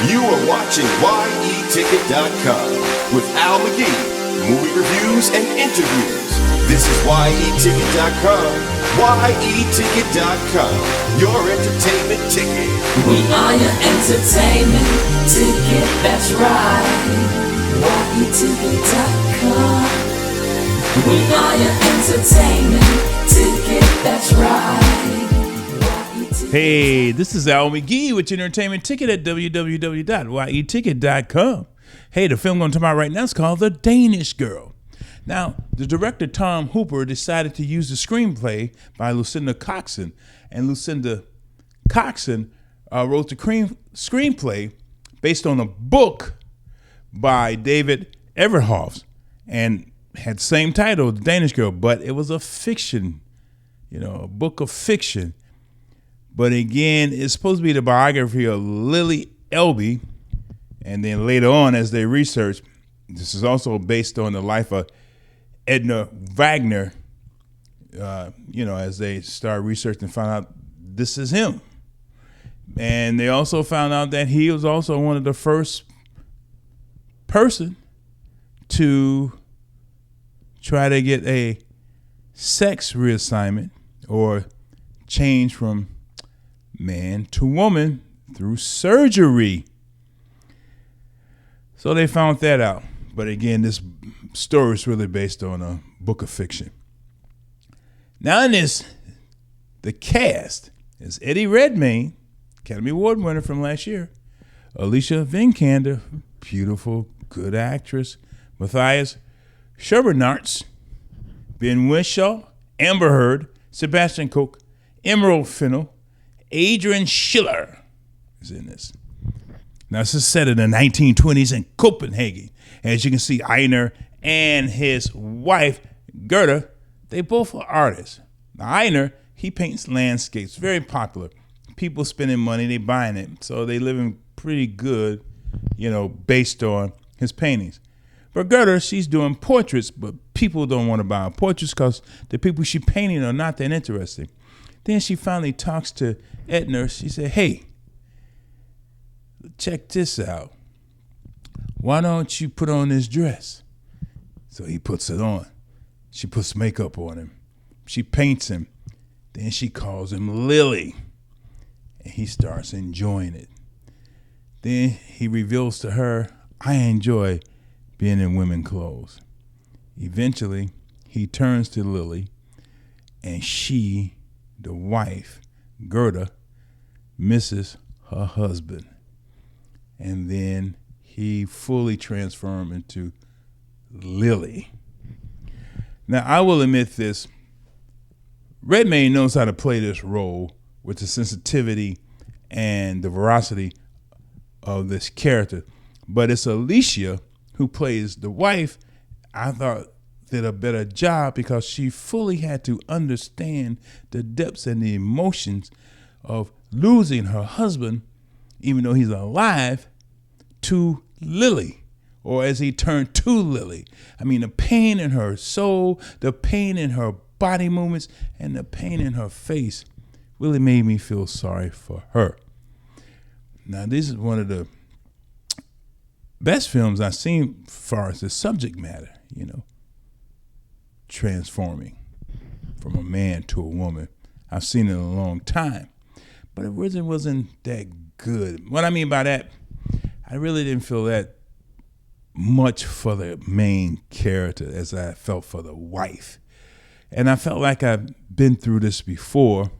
You are watching Yeticket.com with Al McGee, movie reviews and interviews. This is Yeticket.com, Yeticket.com, your entertainment ticket. We are your entertainment ticket, that's right. Yeticket.com. We are your entertainment ticket, that's right. Hey, this is Al McGee with your entertainment ticket at www.yeticket.com. Hey, the film I'm going to talk about right now is called The Danish Girl. Now, the director Tom Hooper decided to use the screenplay by Lucinda Coxon, and Lucinda Coxon wrote the screenplay based on a book by David Everhoff, and had the same title, The Danish Girl, but it was a fiction, a book of fiction. But again, it's supposed to be the biography of Lili Elbe, and then later on, as they research, this is also based on the life of Edna Wegener. As they start researching and found out this is him. And they also found out that he was also one of the first person to try to get a sex reassignment or change from man to woman through surgery. So they found that out. But again, this story is really based on a book of fiction. Now in this, the cast is Eddie Redmayne, Academy Award winner from last year. Alicia Vikander, beautiful, good actress. Matthias, Schoenaerts, Ben Whishaw, Amber Heard, Sebastian Koch, Emerald Fennell, Adrian Schiller is in this. Now, this is set in the 1920s in Copenhagen. As you can see, Einar and his wife, Gerda, they both are artists. Now, Einar, he paints landscapes, very popular. People spending money, they buying it. So they living pretty good, based on his paintings. But Gerda, she's doing portraits, but people don't want to buy her portraits because the people she's painting are not that interesting. Then she finally talks to Edna. She said, hey, check this out. Why don't you put on this dress? So he puts it on. She puts makeup on him. She paints him. Then she calls him Lily. And he starts enjoying it. Then he reveals to her, I enjoy being in women's clothes. Eventually, he turns to Lily, and she, the wife, Gerda, misses her husband. And then he fully transformed into Lily. Now, I will admit this. Redmayne knows how to play this role with the sensitivity and the veracity of this character. But it's Alicia who plays the wife. I thought did a better job because she fully had to understand the depths and the emotions of losing her husband, even though he's alive, to Lily, or as he turned to Lily. I mean, the pain in her soul, the pain in her body movements, and the pain in her face really made me feel sorry for her. Now, this is one of the best films I've seen as far as the subject matter, transforming from a man to a woman. I've seen it in a long time, but it really wasn't that good. What I mean by that, I really didn't feel that much for the main character as I felt for the wife. And I felt like I've been through this before,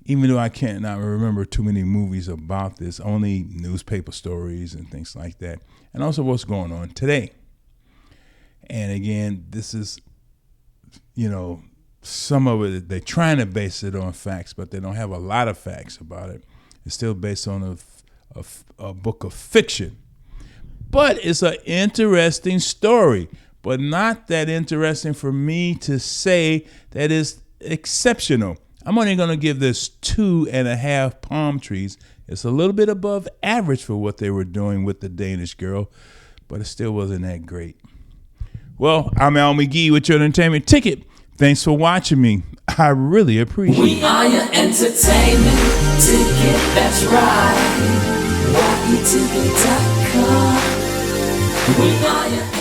even though I can't not remember too many movies about this, only newspaper stories and things like that, and also what's going on today. And again, this is, some of it, they're trying to base it on facts, but they don't have a lot of facts about it. It's still based on a book of fiction. But it's an interesting story, but not that interesting for me to say that it's exceptional. I'm only going to give this 2.5 palm trees. It's a little bit above average for what they were doing with The Danish Girl, but it still wasn't that great. Well, I'm Al McGee with your entertainment ticket. Thanks for watching me. I really appreciate it. We are your entertainment ticket, that's right. Yeticket.com. We are your